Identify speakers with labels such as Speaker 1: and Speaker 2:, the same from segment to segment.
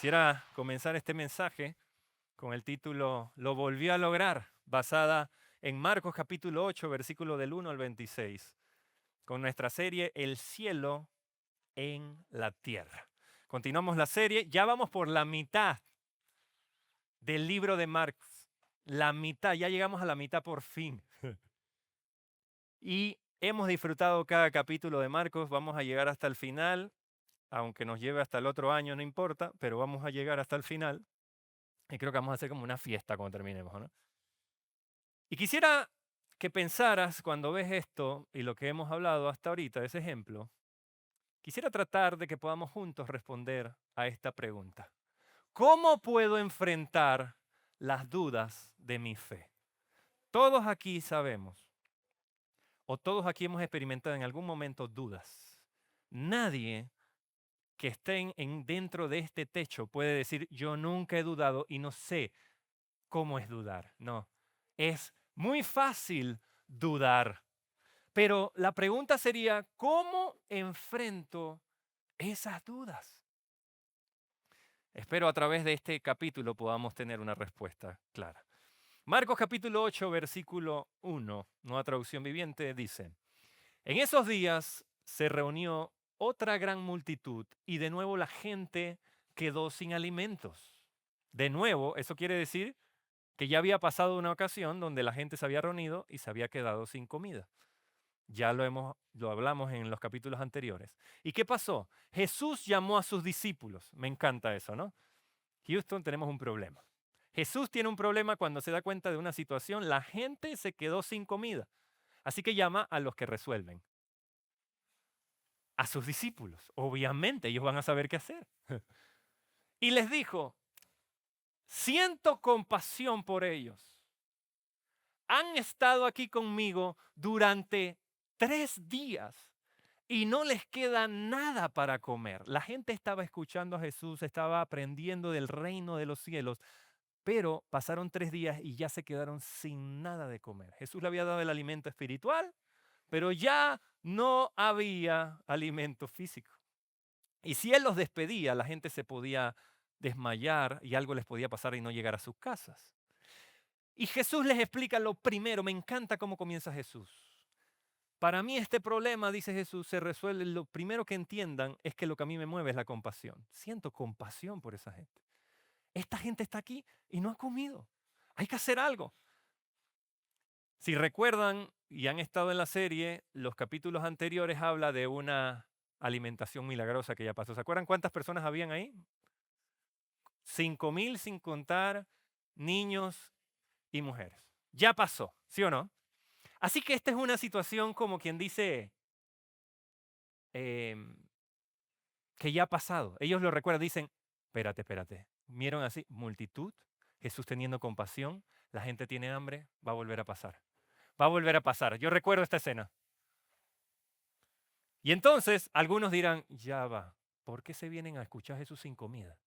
Speaker 1: Quisiera comenzar este mensaje con el título Lo volvió a lograr, basada en Marcos capítulo 8, versículo del 1 al 26, con nuestra serie El cielo en la tierra. Continuamos la serie, ya vamos por la mitad del libro de Marcos. La mitad, ya llegamos a la mitad por fin. Y hemos disfrutado cada capítulo de Marcos, vamos a llegar hasta el final, aunque nos lleve hasta el otro año, no importa, pero vamos a llegar hasta el final. Y creo que vamos a hacer como una fiesta cuando terminemos, ¿no? Y quisiera que pensaras cuando ves esto y lo que hemos hablado hasta ahorita, ese ejemplo, quisiera tratar de que podamos juntos responder a esta pregunta. ¿Cómo puedo enfrentar las dudas de mi fe? Todos aquí sabemos, o todos aquí hemos experimentado en algún momento dudas. Nadie que esté dentro de este techo puede decir, yo nunca he dudado y no sé cómo es dudar. No, es muy fácil dudar. Pero la pregunta sería, ¿cómo enfrento esas dudas? Espero a través de este capítulo podamos tener una respuesta clara. Marcos capítulo 8, versículo 1, nueva traducción viviente, dice, en esos días se reunió otra gran multitud y de nuevo la gente quedó sin alimentos. De nuevo, eso quiere decir que ya había pasado una ocasión donde la gente se había reunido y se había quedado sin comida. Ya lo hablamos en los capítulos anteriores. ¿Y qué pasó? Jesús llamó a sus discípulos. Me encanta eso, ¿no? Houston, tenemos un problema. Jesús tiene un problema cuando se da cuenta de una situación. La gente se quedó sin comida. Así que llama a los que resuelven. A sus discípulos. Obviamente, ellos van a saber qué hacer. Y les dijo, siento compasión por ellos. Han estado aquí conmigo durante 3 días y no les queda nada para comer. La gente estaba escuchando a Jesús, estaba aprendiendo del reino de los cielos, pero pasaron 3 días y ya se quedaron sin nada de comer. Jesús le había dado el alimento espiritual, pero ya no había alimento físico. Y si Él los despedía, la gente se podía desmayar y algo les podía pasar y no llegar a sus casas. Y Jesús les explica lo primero, me encanta cómo comienza Jesús. Para mí este problema, dice Jesús, se resuelve, lo primero que entiendan es que lo que a mí me mueve es la compasión. Siento compasión por esa gente. Esta gente está aquí y no ha comido. Hay que hacer algo. Si recuerdan y han estado en la serie, los capítulos anteriores habla de una alimentación milagrosa que ya pasó. ¿Se acuerdan cuántas personas habían ahí? 5,000 sin contar niños y mujeres. Ya pasó, ¿sí o no? Así que esta es una situación como quien dice em, que ya ha pasado. Ellos lo recuerdan, dicen, espérate, espérate. Vieron así, multitud, Jesús teniendo compasión, la gente tiene hambre, va a volver a pasar. Va a volver a pasar. Yo recuerdo esta escena. Y entonces algunos dirán, ya va, ¿por qué se vienen a escuchar a Jesús sin comida?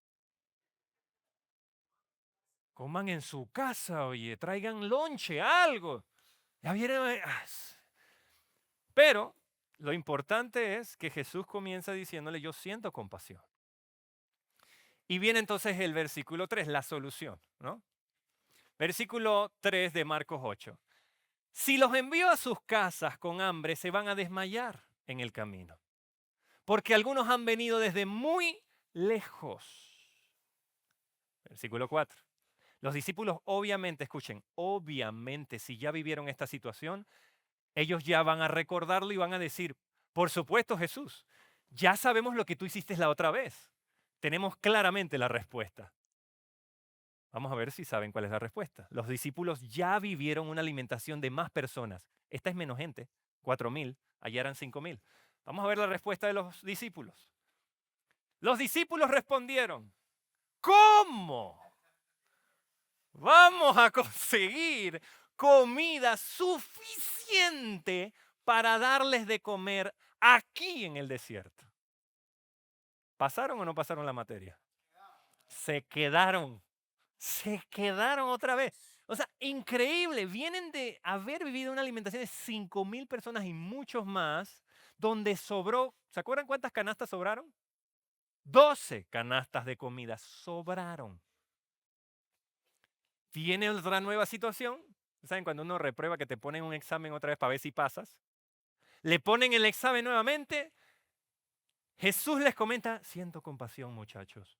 Speaker 1: Coman en su casa, oye, traigan lonche, algo. Ya vieron. Pero lo importante es que Jesús comienza diciéndole, yo siento compasión. Y viene entonces el versículo 3, la solución, ¿no? Versículo 3 de Marcos 8. Si los envío a sus casas con hambre, se van a desmayar en el camino, porque algunos han venido desde muy lejos. Versículo 4. Los discípulos obviamente, escuchen, obviamente si ya vivieron esta situación, ellos ya van a recordarlo y van a decir, por supuesto Jesús, ya sabemos lo que tú hiciste la otra vez. Tenemos claramente la respuesta. Vamos a ver si saben cuál es la respuesta. Los discípulos ya vivieron una alimentación de más personas. Esta es menos gente, 4,000, allá eran 5,000. Vamos a ver la respuesta de los discípulos. Los discípulos respondieron, ¿cómo vamos a conseguir comida suficiente para darles de comer aquí en el desierto? ¿Pasaron o no pasaron la materia? Se quedaron. Se quedaron otra vez. O sea, increíble. Vienen de haber vivido una alimentación de 5,000 personas y muchos más, donde sobró. ¿Se acuerdan cuántas canastas sobraron? 12 canastas de comida sobraron. Viene otra nueva situación. ¿Saben? Cuando uno reprueba que te ponen un examen otra vez para ver si pasas. Le ponen el examen nuevamente. Jesús les comenta, siento compasión, muchachos.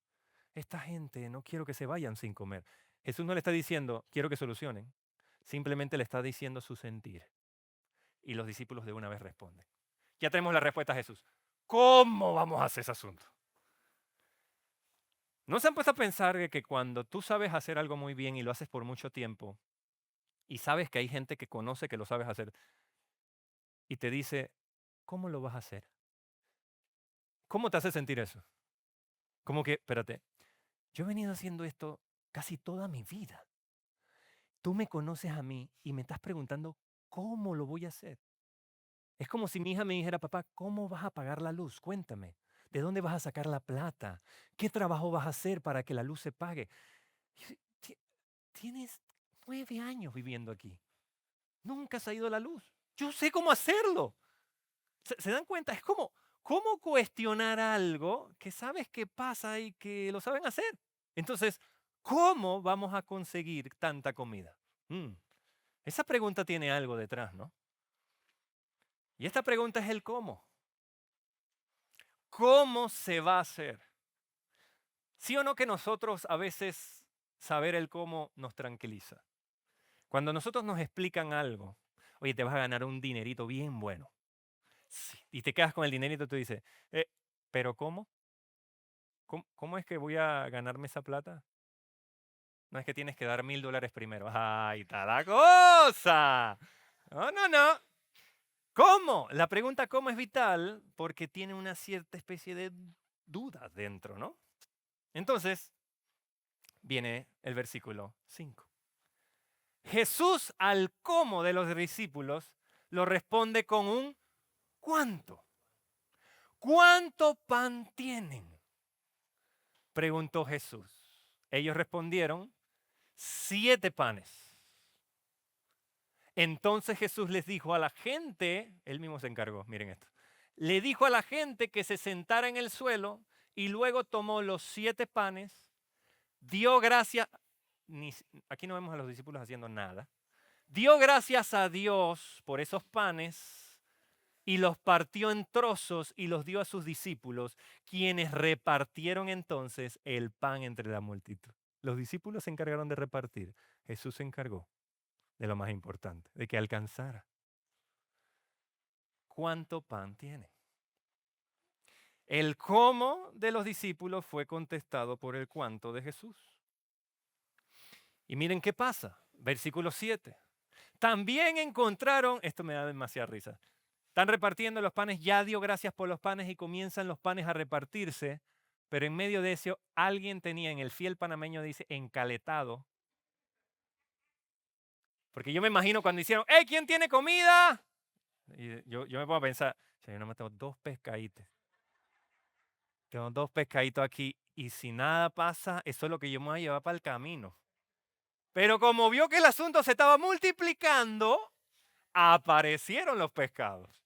Speaker 1: Esta gente no quiero que se vayan sin comer. Jesús no le está diciendo, quiero que solucionen. Simplemente le está diciendo su sentir. Y los discípulos de una vez responden. Ya tenemos la respuesta a Jesús. ¿Cómo vamos a hacer ese asunto? ¿No se han puesto a pensar que cuando tú sabes hacer algo muy bien y lo haces por mucho tiempo, y sabes que hay gente que conoce que lo sabes hacer, y te dice, ¿cómo lo vas a hacer? ¿Cómo te hace sentir eso? Como que, espérate, yo he venido haciendo esto casi toda mi vida. Tú me conoces a mí y me estás preguntando, ¿cómo lo voy a hacer? Es como si mi hija me dijera, papá, ¿cómo vas a pagar la luz? Cuéntame. ¿De dónde vas a sacar la plata? ¿Qué trabajo vas a hacer para que la luz se pague? Tienes 9 años viviendo aquí. Nunca se ha ido la luz. Yo sé cómo hacerlo. ¿Se dan cuenta? Es como, ¿cómo cuestionar algo que sabes que pasa y que lo saben hacer? Entonces, ¿cómo vamos a conseguir tanta comida? Esa pregunta tiene algo detrás, ¿no? Y esta pregunta es el cómo. ¿Cómo se va a hacer? ¿Sí o no que nosotros a veces saber el cómo nos tranquiliza? Cuando nosotros nos explican algo, oye, te vas a ganar un dinerito bien bueno. Sí, y te quedas con el dinerito y tú dices, "Eh, ¿pero cómo? ¿Cómo es que voy a ganarme esa plata? No es que tienes que dar $1000 primero. ¡Ahí está la cosa! No, no, no. ¿Cómo? La pregunta cómo es vital porque tiene una cierta especie de duda dentro, ¿no? Entonces, viene el versículo 5. Jesús al cómo de los discípulos lo responde con un ¿cuánto? ¿Cuánto pan tienen? Preguntó Jesús. Ellos respondieron, 7 panes. Entonces Jesús les dijo a la gente, él mismo se encargó, miren esto, le dijo a la gente que se sentara en el suelo y luego tomó los 7 panes, dio gracias, aquí no vemos a los discípulos haciendo nada, dio gracias a Dios por esos panes y los partió en trozos y los dio a sus discípulos, quienes repartieron entonces el pan entre la multitud. Los discípulos se encargaron de repartir, Jesús se encargó de lo más importante, de que alcanzara. ¿Cuánto pan tiene? El cómo de los discípulos fue contestado por el cuánto de Jesús. Y miren qué pasa. Versículo 7. También encontraron, esto me da demasiada risa, están repartiendo los panes, ya dio gracias por los panes y comienzan los panes a repartirse, pero en medio de eso alguien tenía, en el fiel panameño dice, encaletado. Porque yo me imagino cuando hicieron, ¡hey! ¿Quién tiene comida? Y yo me pongo a pensar, yo no me tengo 2 pescaditos. Tengo 2 pescaditos aquí y si nada pasa, eso es lo que yo me voy a llevar para el camino. Pero como vio que el asunto se estaba multiplicando, aparecieron los pescados.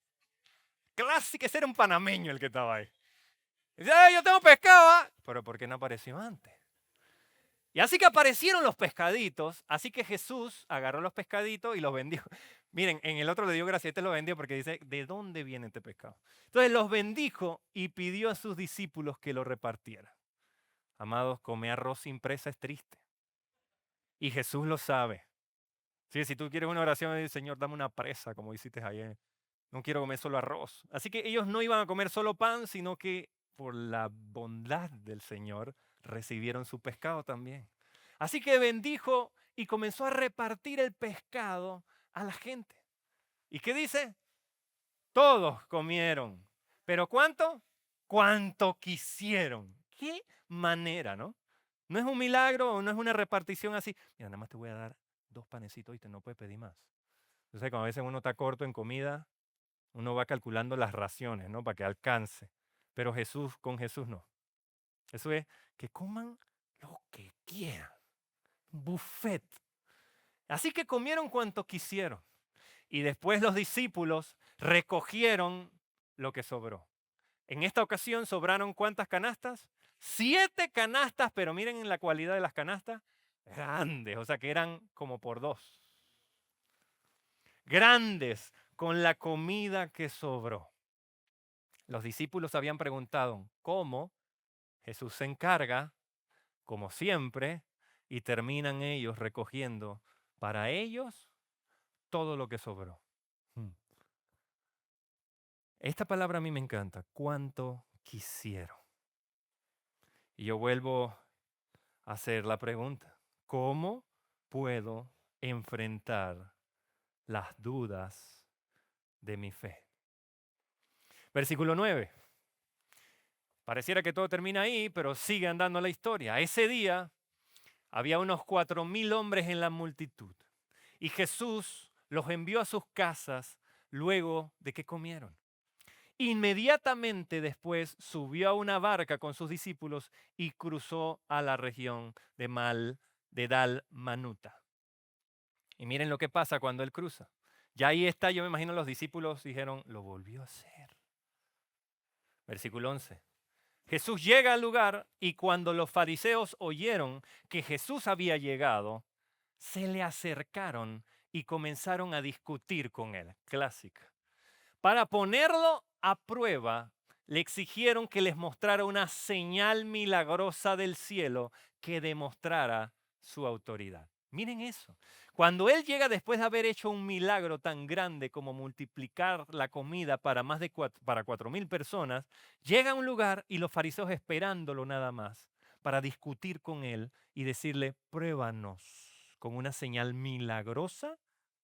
Speaker 1: Clásico, ese era un panameño el que estaba ahí. Dice, yo tengo pescado, ¿ah?". Pero ¿por qué no apareció antes? Y así que aparecieron los pescaditos, así que Jesús agarró los pescaditos y los vendió. Miren, en el otro le dio gracia, este lo vendió porque dice, ¿de dónde viene este pescado? Entonces los bendijo y pidió a sus discípulos que lo repartieran. Amados, comer arroz sin presa es triste. Y Jesús lo sabe. Sí, si tú quieres una oración, dice, Señor, dame una presa, como hiciste ayer. No quiero comer solo arroz. Así que ellos no iban a comer solo pan, sino que por la bondad del Señor recibieron su pescado también. Así que bendijo y comenzó a repartir el pescado a la gente. ¿Y qué dice? Todos comieron. ¿Pero cuánto? Cuánto quisieron. ¿Qué manera, no? No es un milagro o no es una repartición así. Mira, nada más te voy a dar 2 panecitos y te no puedes pedir más. Entonces, cuando a veces uno está corto en comida, uno va calculando las raciones, ¿no? Para que alcance. Pero con Jesús no. Eso es que coman lo que quieran. Buffet. Así que comieron cuanto quisieron. Y después los discípulos recogieron lo que sobró. En esta ocasión sobraron ¿cuántas canastas? 7 canastas, pero miren la cualidad de las canastas, grandes, o sea que eran como por 2. Grandes con la comida que sobró. Los discípulos habían preguntado, ¿cómo? Jesús se encarga, como siempre, y terminan ellos recogiendo para ellos todo lo que sobró. Mm. Esta palabra a mí me encanta, cuánto quisieron. Y yo vuelvo a hacer la pregunta, ¿cómo puedo enfrentar las dudas de mi fe? Versículo 9. Pareciera que todo termina ahí, pero sigue andando la historia. Ese día había unos 4,000 hombres en la multitud y Jesús los envió a sus casas luego de que comieron. Inmediatamente después subió a una barca con sus discípulos y cruzó a la región de Dalmanuta. Y miren lo que pasa cuando él cruza. Ya ahí está, yo me imagino los discípulos dijeron, lo volvió a hacer. Versículo 11. Jesús llega al lugar y cuando los fariseos oyeron que Jesús había llegado, se le acercaron y comenzaron a discutir con él. Clásica. Para ponerlo a prueba, le exigieron que les mostrara una señal milagrosa del cielo que demostrara su autoridad. Miren eso. Cuando él llega después de haber hecho un milagro tan grande como multiplicar la comida para más de 4,000 personas, llega a un lugar y los fariseos esperándolo nada más para discutir con él y decirle, pruébanos con una señal milagrosa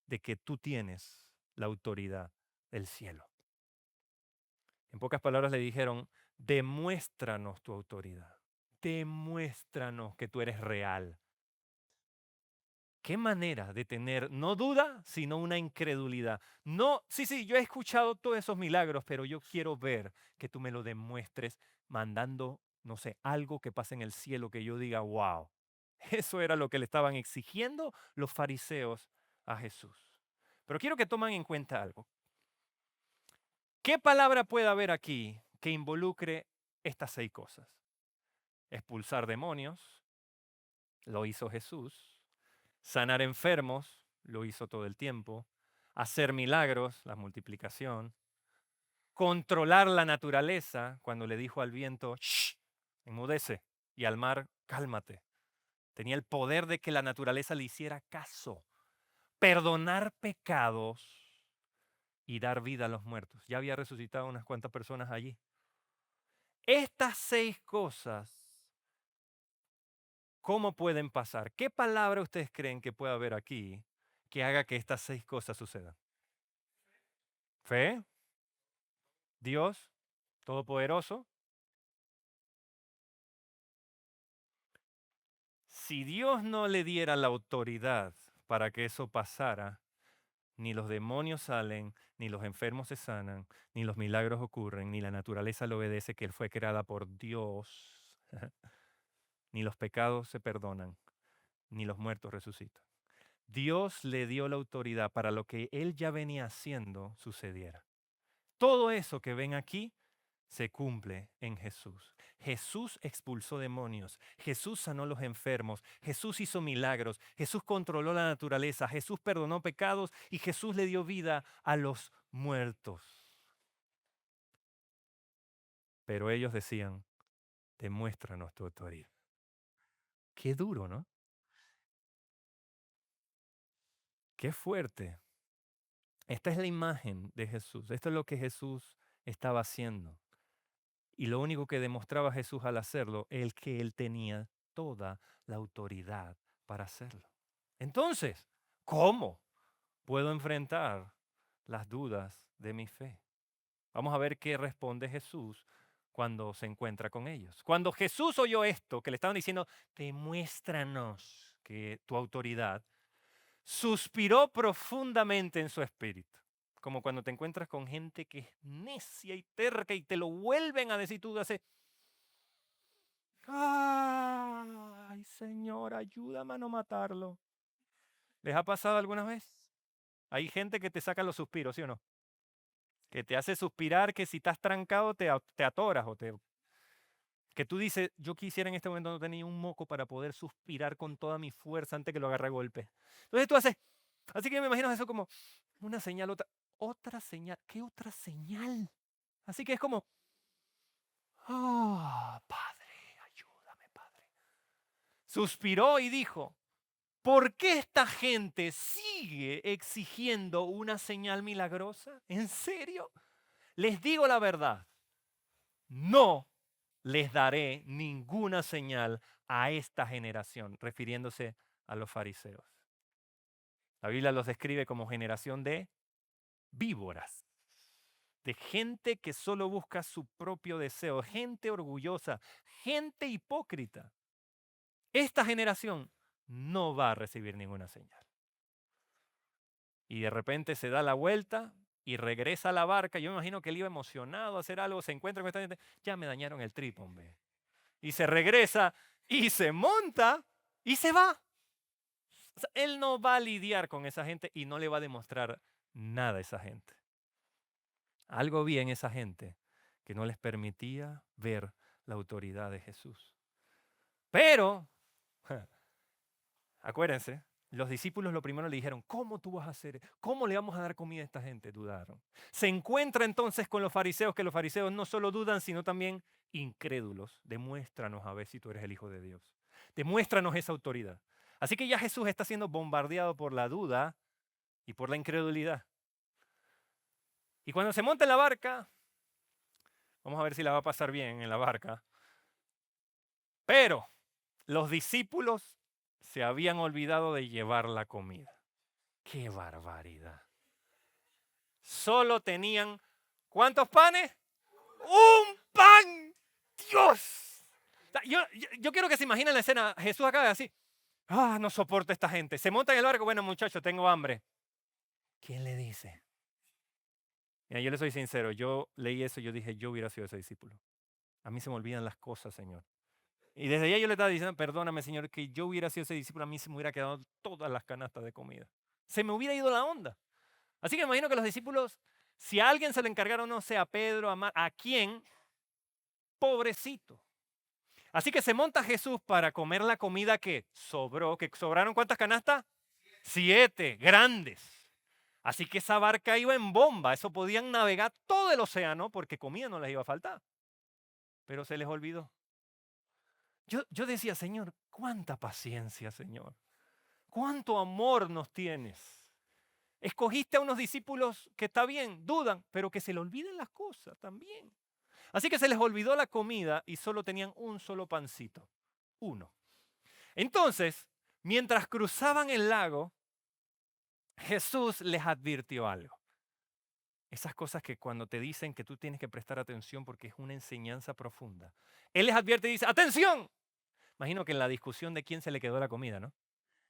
Speaker 1: de que tú tienes la autoridad del cielo. En pocas palabras le dijeron, demuéstranos tu autoridad, demuéstranos que tú eres real. ¿Qué manera de tener no duda, sino una incredulidad? No, sí, yo he escuchado todos esos milagros, pero yo quiero ver que tú me lo demuestres mandando, no sé, algo que pase en el cielo que yo diga, wow. Eso era lo que le estaban exigiendo los fariseos a Jesús. Pero quiero que tomen en cuenta algo. ¿Qué palabra puede haber aquí que involucre estas 6 cosas? Expulsar demonios, lo hizo Jesús. Sanar enfermos, lo hizo todo el tiempo. Hacer milagros, la multiplicación. Controlar la naturaleza, cuando le dijo al viento, ¡shh! Enmudece, y al mar, cálmate. Tenía el poder de que la naturaleza le hiciera caso. Perdonar pecados y dar vida a los muertos. Ya había resucitado unas cuantas personas allí. Estas 6 cosas, ¿cómo pueden pasar? ¿Qué palabra ustedes creen que puede haber aquí que haga que estas 6 cosas sucedan? Fe, Dios, Todopoderoso. Si Dios no le diera la autoridad para que eso pasara, ni los demonios salen, ni los enfermos se sanan, ni los milagros ocurren, ni la naturaleza le obedece que Él fue creada por Dios, ni los pecados se perdonan, ni los muertos resucitan. Dios le dio la autoridad para lo que Él ya venía haciendo sucediera. Todo eso que ven aquí se cumple en Jesús. Jesús expulsó demonios, Jesús sanó los enfermos, Jesús hizo milagros, Jesús controló la naturaleza, Jesús perdonó pecados y Jesús le dio vida a los muertos. Pero ellos decían, demuéstranos tu autoridad. Qué duro, ¿no? Qué fuerte. Esta es la imagen de Jesús. Esto es lo que Jesús estaba haciendo. Y lo único que demostraba Jesús al hacerlo es que él tenía toda la autoridad para hacerlo. Entonces, ¿cómo puedo enfrentar las dudas de mi fe? Vamos a ver qué responde Jesús cuando se encuentra con ellos. Cuando Jesús oyó esto, que le estaban diciendo, demuéstranos que tu autoridad, suspiró profundamente en su espíritu. Como cuando te encuentras con gente que es necia y terca y te lo vuelven a decir, tú haces, ay, Señor, ayúdame a no matarlo. ¿Les ha pasado alguna vez? Hay gente que te saca los suspiros, ¿sí o no? que te hace suspirar, que si estás trancado te atoras que tú dices, yo quisiera en este momento no tener un moco para poder suspirar con toda mi fuerza antes que lo agarre a golpe. Entonces tú haces, así que yo me imagino eso como una señal, otra señal, ¿qué otra señal? Así que es como, Padre, ayúdame, Padre. Suspiró y dijo, ¿por qué esta gente sigue exigiendo una señal milagrosa? ¿En serio? Les digo la verdad, no les daré ninguna señal a esta generación, refiriéndose a los fariseos. La Biblia los describe como generación de víboras, de gente que solo busca su propio deseo, gente orgullosa, gente hipócrita. Esta generación no va a recibir ninguna señal. Y de repente se da la vuelta y regresa a la barca. Yo me imagino que él iba emocionado a hacer algo, se encuentra con esta gente. Ya me dañaron el trip, hombre. Y se regresa y se monta y se va. O sea, él no va a lidiar con esa gente y no le va a demostrar nada a esa gente. Algo vi en esa gente que no les permitía ver la autoridad de Jesús. Pero, acuérdense, los discípulos lo primero le dijeron, ¿cómo tú vas a hacer? ¿Cómo le vamos a dar comida a esta gente? Dudaron. Se encuentra entonces con los fariseos, que los fariseos no solo dudan, sino también incrédulos. Demuéstranos a ver si tú eres el Hijo de Dios. Demuéstranos esa autoridad. Así que ya Jesús está siendo bombardeado por la duda y por la incredulidad. Y cuando se monta en la barca, vamos a ver si la va a pasar bien en la barca, pero los discípulos se habían olvidado de llevar la comida. ¡Qué barbaridad! Solo tenían, ¿cuántos panes? ¡Un pan! ¡Dios! Yo quiero que se imaginen la escena. Jesús acaba de decir, no soporto a esta gente. Se monta en el barco, bueno muchachos, tengo hambre. ¿Quién le dice? Mira, yo le soy sincero, yo leí eso y yo dije, yo hubiera sido ese discípulo. A mí se me olvidan las cosas, Señor. Y desde allá yo le estaba diciendo, perdóname, Señor, que yo hubiera sido ese discípulo, a mí se me hubiera quedado todas las canastas de comida. Se me hubiera ido la onda. Así que me imagino que los discípulos, si a alguien se le encargaron, no sé, a Pedro, ¿a quién? Pobrecito. Así que se monta Jesús para comer la comida que sobró. ¿Que sobraron cuántas canastas? 7, grandes. Así que esa barca iba en bomba. Eso podían navegar todo el océano porque comida no les iba a faltar. Pero se les olvidó. Yo decía, Señor, cuánta paciencia, Señor. Cuánto amor nos tienes. Escogiste a unos discípulos que está bien, dudan, pero que se le olviden las cosas también. Así que se les olvidó la comida y solo tenían un solo pancito. Uno. Entonces, mientras cruzaban el lago, Jesús les advirtió algo. Esas cosas que cuando te dicen que tú tienes que prestar atención porque es una enseñanza profunda. Él les advierte y dice, ¡atención! Imagino que en la discusión de quién se le quedó la comida, ¿no?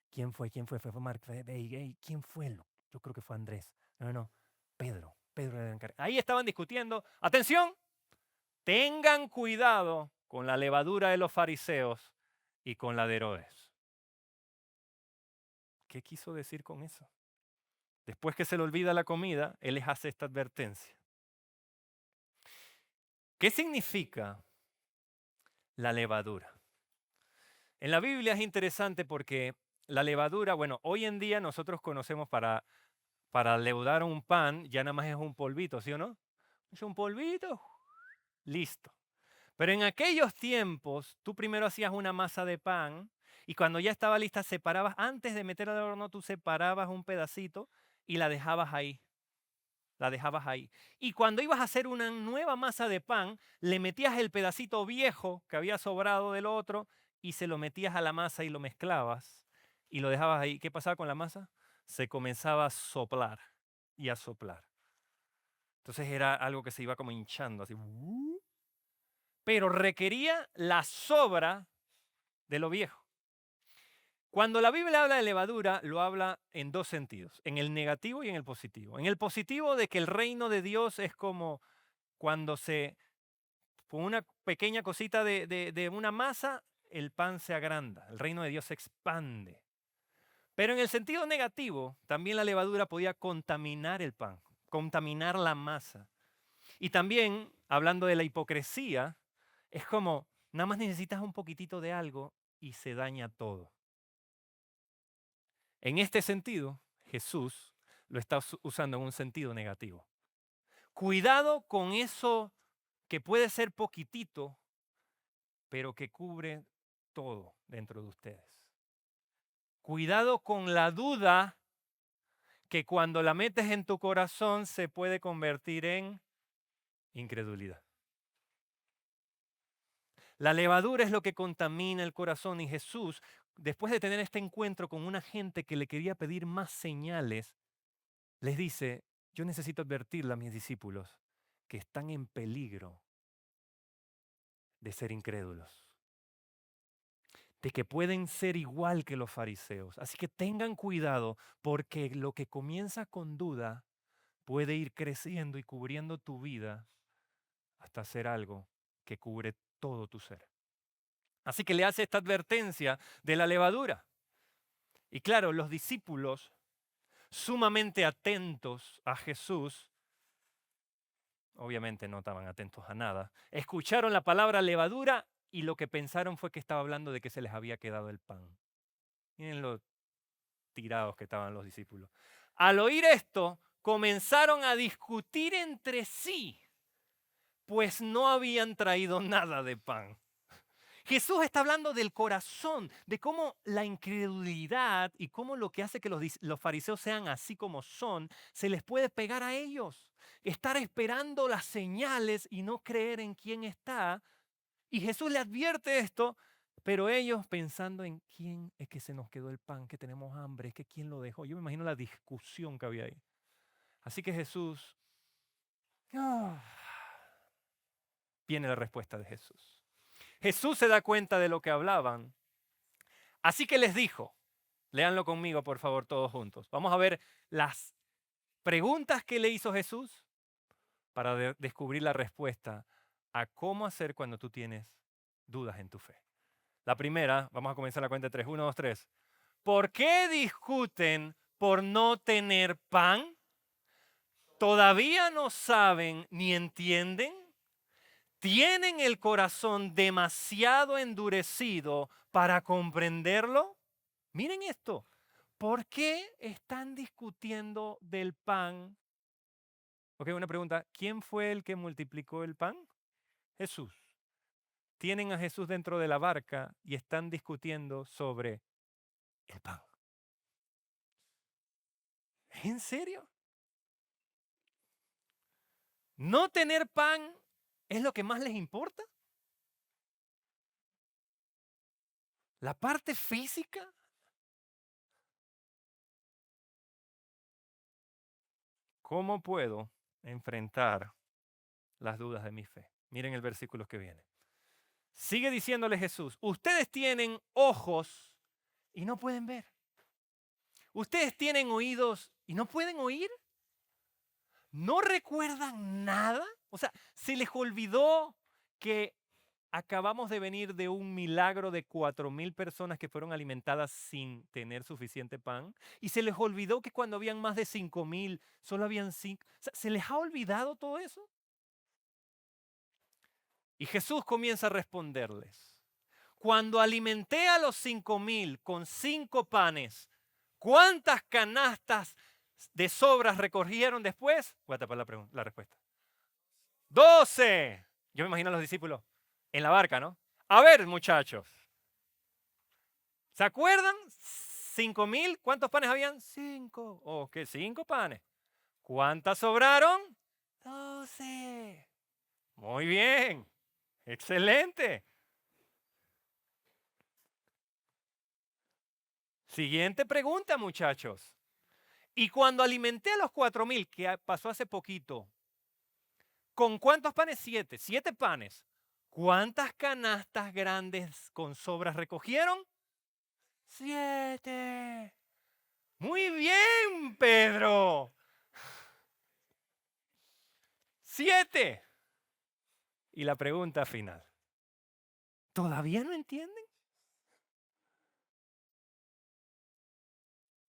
Speaker 1: ¿Quién fue? ¿Quién fue? Fue Mark. ¿Quién fue? Yo creo que fue Andrés. No. Pedro. Pedro era el encargado. Ahí estaban discutiendo. ¡Atención! Tengan cuidado con la levadura de los fariseos y con la de Herodes. ¿Qué quiso decir con eso? Después que se le olvida la comida, él les hace esta advertencia. ¿Qué significa la levadura? En la Biblia es interesante porque la levadura, bueno, hoy en día nosotros conocemos para leudar un pan, ya nada más es un polvito, ¿sí o no? Es un polvito, listo. Pero en aquellos tiempos, tú primero hacías una masa de pan y cuando ya estaba lista, separabas, antes de meterla al horno, tú separabas un pedacito y la dejabas ahí. La dejabas ahí. Y cuando ibas a hacer una nueva masa de pan, le metías el pedacito viejo que había sobrado del otro y se lo metías a la masa y lo mezclabas y lo dejabas ahí. ¿Qué pasaba con la masa? Se comenzaba a soplar y a soplar. Entonces era algo que se iba como hinchando, así. Pero requería la sobra de lo viejo. Cuando la Biblia habla de levadura, lo habla en dos sentidos, en el negativo y en el positivo. En el positivo de que el reino de Dios es como cuando con una pequeña cosita de una masa, el pan se agranda, el reino de Dios se expande. Pero en el sentido negativo, también la levadura podía contaminar el pan, contaminar la masa. Y también, hablando de la hipocresía, es como, nada más necesitas un poquitito de algo y se daña todo. En este sentido, Jesús lo está usando en un sentido negativo. Cuidado con eso que puede ser poquitito, pero que cubre todo dentro de ustedes. Cuidado con la duda que cuando la metes en tu corazón se puede convertir en incredulidad. La levadura es lo que contamina el corazón y Jesús, después de tener este encuentro con una gente que le quería pedir más señales, les dice, yo necesito advertirle a mis discípulos que están en peligro de ser incrédulos, de que pueden ser igual que los fariseos. Así que tengan cuidado porque lo que comienza con duda puede ir creciendo y cubriendo tu vida hasta ser algo que cubre todo tu ser. Así que le hace esta advertencia de la levadura. Y claro, los discípulos, sumamente atentos a Jesús, obviamente no estaban atentos a nada, escucharon la palabra levadura y lo que pensaron fue que estaba hablando de que se les había quedado el pan. Miren lo tirados que estaban los discípulos. Al oír esto, comenzaron a discutir entre sí, pues no habían traído nada de pan. Jesús está hablando del corazón, de cómo la incredulidad y cómo lo que hace que los fariseos sean así como son, se les puede pegar a ellos. Estar esperando las señales y no creer en quién está. Y Jesús le advierte esto, pero ellos pensando en quién es que se nos quedó el pan, que tenemos hambre, es que quién lo dejó. Yo me imagino la discusión que había ahí. Así que Jesús, ah, viene la respuesta de Jesús. Jesús se da cuenta de lo que hablaban. Así que les dijo, léanlo conmigo por favor todos juntos. Vamos a ver las preguntas que le hizo Jesús para descubrir la respuesta a cómo hacer cuando tú tienes dudas en tu fe. La primera, vamos a comenzar la cuenta de 3. 1, 2, 3. ¿Por qué discuten por no tener pan? ¿Todavía no saben ni entienden? ¿Tienen el corazón demasiado endurecido para comprenderlo? Miren esto. ¿Por qué están discutiendo del pan? Ok, una pregunta. ¿Quién fue el que multiplicó el pan? Jesús. Tienen a Jesús dentro de la barca y están discutiendo sobre el pan. ¿En serio? ¿No tener pan es lo que más les importa? ¿La parte física? ¿Cómo puedo enfrentar las dudas de mi fe? Miren el versículo que viene. Sigue diciéndole Jesús, ustedes tienen ojos y no pueden ver. Ustedes tienen oídos y no pueden oír. ¿No recuerdan nada? O sea, ¿se les olvidó que acabamos de venir de un milagro de 4,000 personas que fueron alimentadas sin tener suficiente pan? ¿Y se les olvidó que cuando habían más de 5,000, solo habían 5? O sea, ¿se les ha olvidado todo eso? Y Jesús comienza a responderles. Cuando alimenté a los 5,000 con 5 panes, ¿cuántas canastas de sobras recogieron después? Voy a tapar la respuesta. 12. Yo me imagino a los discípulos en la barca, ¿no? A ver, muchachos. ¿Se acuerdan? 5,000. ¿Cuántos panes habían? 5. Ok, 5 panes. ¿Cuántas sobraron? 12. Muy bien. Excelente. Siguiente pregunta, muchachos. Y cuando alimenté a los 4,000, que pasó hace poquito, ¿con cuántos panes? 7. 7 panes. ¿Cuántas canastas grandes con sobras recogieron? 7. Muy bien, Pedro. 7. Y la pregunta final. ¿Todavía no entienden?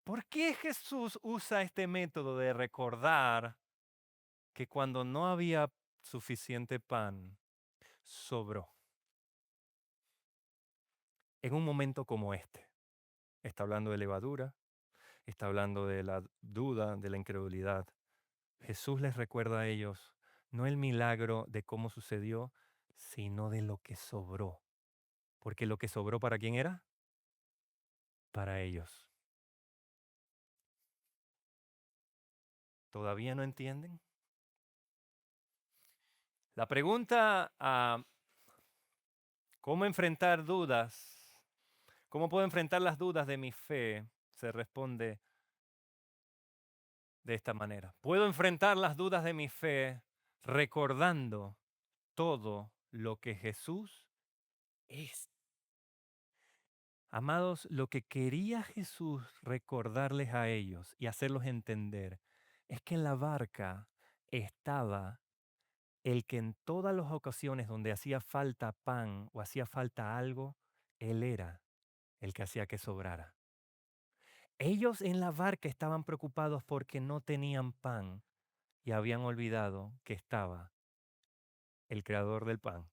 Speaker 1: ¿Por qué Jesús usa este método de recordar que cuando no había suficiente pan, sobró. En un momento como este, está hablando de levadura, está hablando de la duda, de la incredulidad. Jesús les recuerda a ellos no el milagro de cómo sucedió, sino de lo que sobró. Porque lo que sobró, ¿para quién era? Para ellos. ¿Todavía no entienden? La pregunta a cómo enfrentar dudas, cómo puedo enfrentar las dudas de mi fe, se responde de esta manera. Puedo enfrentar las dudas de mi fe recordando todo lo que Jesús es. Amados, lo que quería Jesús recordarles a ellos y hacerlos entender es que en la barca estaba el que en todas las ocasiones donde hacía falta pan o hacía falta algo, Él era el que hacía que sobrara. Ellos en la barca estaban preocupados porque no tenían pan y habían olvidado que estaba el creador del pan,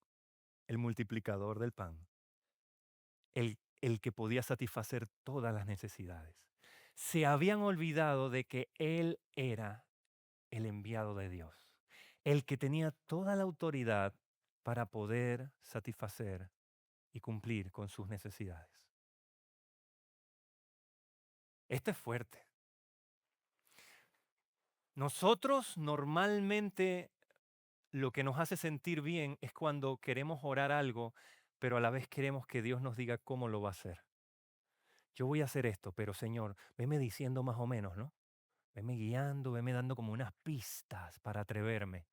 Speaker 1: el multiplicador del pan, el que podía satisfacer todas las necesidades. Se habían olvidado de que Él era el enviado de Dios, el que tenía toda la autoridad para poder satisfacer y cumplir con sus necesidades. Esto es fuerte. Nosotros normalmente lo que nos hace sentir bien es cuando queremos orar algo, pero a la vez queremos que Dios nos diga cómo lo va a hacer. Yo voy a hacer esto, pero Señor, veme diciendo más o menos, ¿no? Veme guiando, veme dando como unas pistas para atreverme.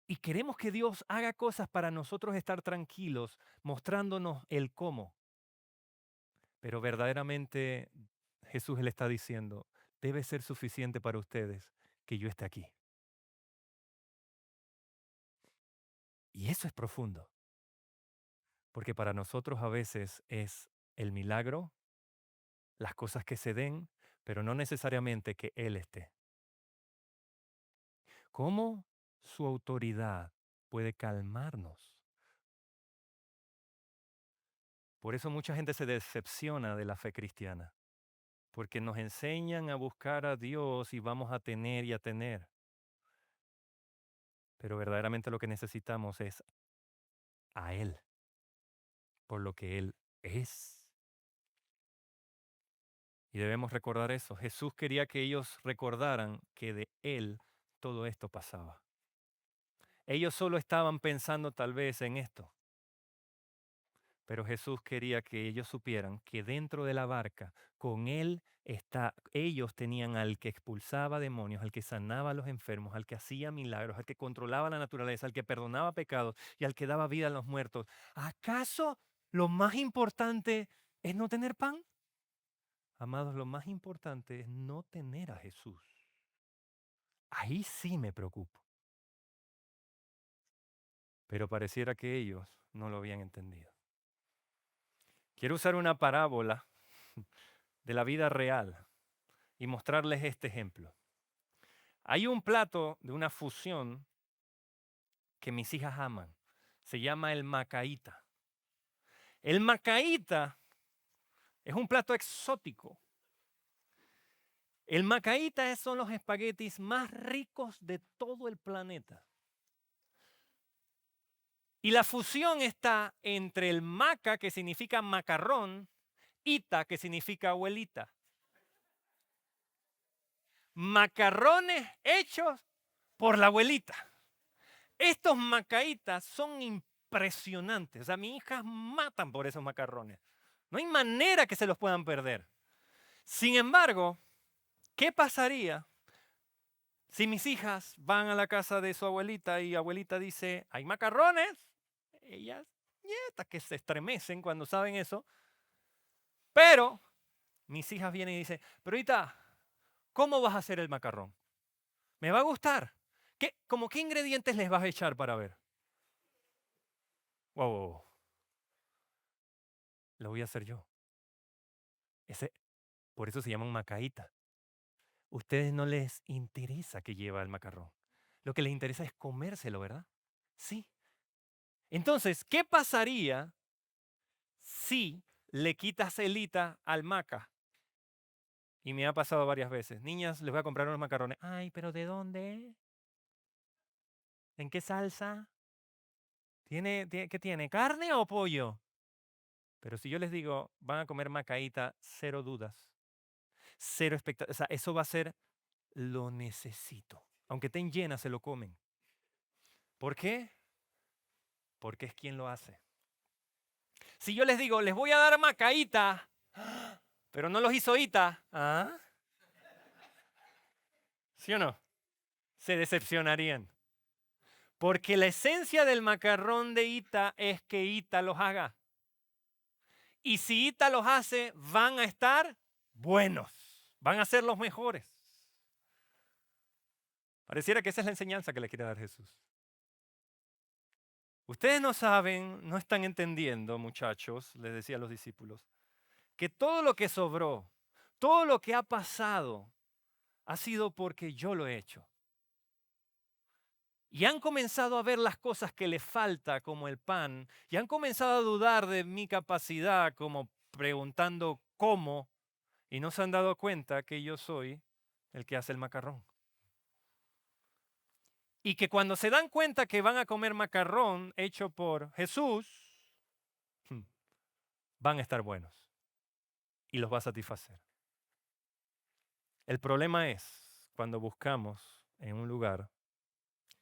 Speaker 1: Y queremos que Dios haga cosas para nosotros estar tranquilos, mostrándonos el cómo. Pero verdaderamente Jesús le está diciendo, debe ser suficiente para ustedes que yo esté aquí. Y eso es profundo, porque para nosotros a veces es el milagro, las cosas que se den, pero no necesariamente que Él esté. ¿Cómo su autoridad puede calmarnos? Por eso mucha gente se decepciona de la fe cristiana, porque nos enseñan a buscar a Dios y vamos a tener y a tener. Pero verdaderamente lo que necesitamos es a Él, por lo que Él es. Y debemos recordar eso. Jesús quería que ellos recordaran que de Él todo esto pasaba. Ellos solo estaban pensando tal vez en esto, pero Jesús quería que ellos supieran que dentro de la barca, con Él ellos tenían al que expulsaba demonios, al que sanaba a los enfermos, al que hacía milagros, al que controlaba la naturaleza, al que perdonaba pecados y al que daba vida a los muertos. ¿Acaso lo más importante es no tener pan? Amados, lo más importante es no tener a Jesús. Ahí sí me preocupo. Pero pareciera que ellos no lo habían entendido. Quiero usar una parábola de la vida real y mostrarles este ejemplo. Hay un plato de una fusión que mis hijas aman. Se llama el macaíta. El macaíta es un plato exótico. El macaíta son los espaguetis más ricos de todo el planeta. Y la fusión está entre el maca, que significa macarrón, ita, que significa abuelita. Macarrones hechos por la abuelita. Estos macaítas son impresionantes. O sea, mis hijas matan por esos macarrones. No hay manera que se los puedan perder. Sin embargo, ¿qué pasaría si mis hijas van a la casa de su abuelita y abuelita dice, hay macarrones? Ellas, nietas, que se estremecen cuando saben eso. Pero mis hijas vienen y dicen, pero ahorita, ¿cómo vas a hacer el macarrón? ¿Me va a gustar? ¿Cómo qué ingredientes les vas a echar para ver? Wow, wow, wow. Lo voy a hacer yo. Por eso se llama un macaíta. Ustedes no les interesa que lleva el macarrón. Lo que les interesa es comérselo, ¿verdad? Sí. Entonces, ¿qué pasaría si le quitas elita al maca? Y me ha pasado varias veces. Niñas, les voy a comprar unos macarrones. Ay, pero ¿de dónde? ¿En qué salsa? ¿Qué tiene? ¿Carne o pollo? Pero si yo les digo, van a comer macaíta, cero dudas, cero expectativas. O sea, eso va a ser lo necesito. Aunque estén llenas, se lo comen. ¿Por qué? Porque es quien lo hace. Si yo les digo, les voy a dar macaíta, pero no los hizo Ita, ¿ah? ¿Sí o no? Se decepcionarían. Porque la esencia del macarrón de Ita es que Ita los haga. Y si Ita los hace, van a estar buenos. Van a ser los mejores. Pareciera que esa es la enseñanza que le quiere dar Jesús. Ustedes no saben, no están entendiendo, muchachos, les decía a los discípulos, que todo lo que sobró, todo lo que ha pasado, ha sido porque yo lo he hecho. Y han comenzado a ver las cosas que les falta, como el pan, y han comenzado a dudar de mi capacidad, como preguntando cómo, y no se han dado cuenta que yo soy el que hace el macarrón. Y que cuando se dan cuenta que van a comer macarrón hecho por Jesús, van a estar buenos y los va a satisfacer. El problema es cuando buscamos en un lugar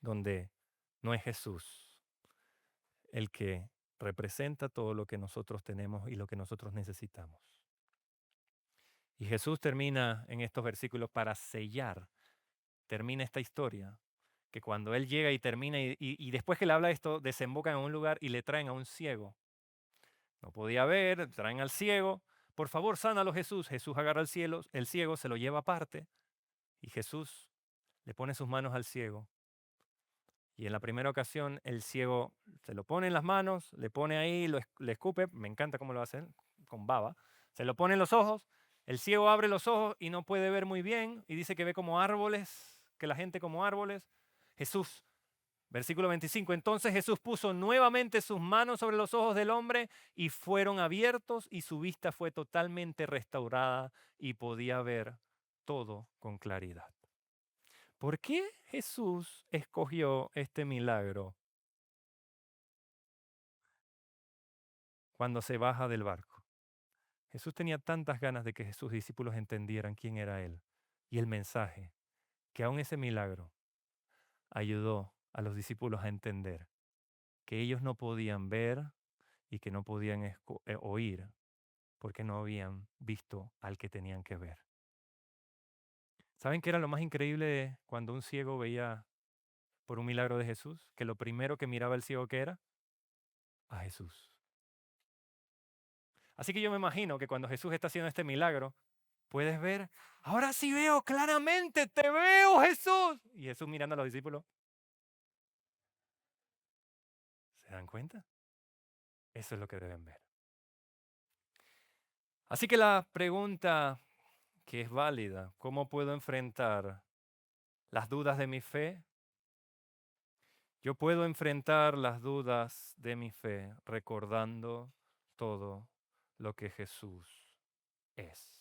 Speaker 1: donde no es Jesús el que representa todo lo que nosotros tenemos y lo que nosotros necesitamos. Y Jesús termina en estos versículos para sellar, termina esta historia, que cuando Él llega y termina, y después que le habla esto, desembocan en un lugar y le traen a un ciego. No podía ver, traen al ciego. Por favor, sánalo Jesús. Jesús agarra al cielo, el ciego se lo lleva aparte y Jesús le pone sus manos al ciego. Y en la primera ocasión el ciego se lo pone en las manos, le pone ahí, le escupe, me encanta cómo lo hacen, con baba, se lo pone en los ojos, el ciego abre los ojos y no puede ver muy bien y dice que ve como árboles, que la gente como árboles. Jesús, versículo 25, entonces Jesús puso nuevamente sus manos sobre los ojos del hombre y fueron abiertos y su vista fue totalmente restaurada y podía ver todo con claridad. ¿Por qué Jesús escogió este milagro cuando se baja del barco? Jesús tenía tantas ganas de que sus discípulos entendieran quién era Él y el mensaje, que aún ese milagro ayudó a los discípulos a entender que ellos no podían ver y que no podían oír porque no habían visto al que tenían que ver. ¿Saben qué era lo más increíble cuando un ciego veía por un milagro de Jesús? Que lo primero que miraba el ciego, ¿qué era? A Jesús. Así que yo me imagino que cuando Jesús está haciendo este milagro, puedes ver, ahora sí veo claramente, te veo Jesús. Y Jesús mirando a los discípulos, ¿se dan cuenta? Eso es lo que deben ver. Así que la pregunta que es válida, ¿cómo puedo enfrentar las dudas de mi fe? Yo puedo enfrentar las dudas de mi fe recordando todo lo que Jesús es.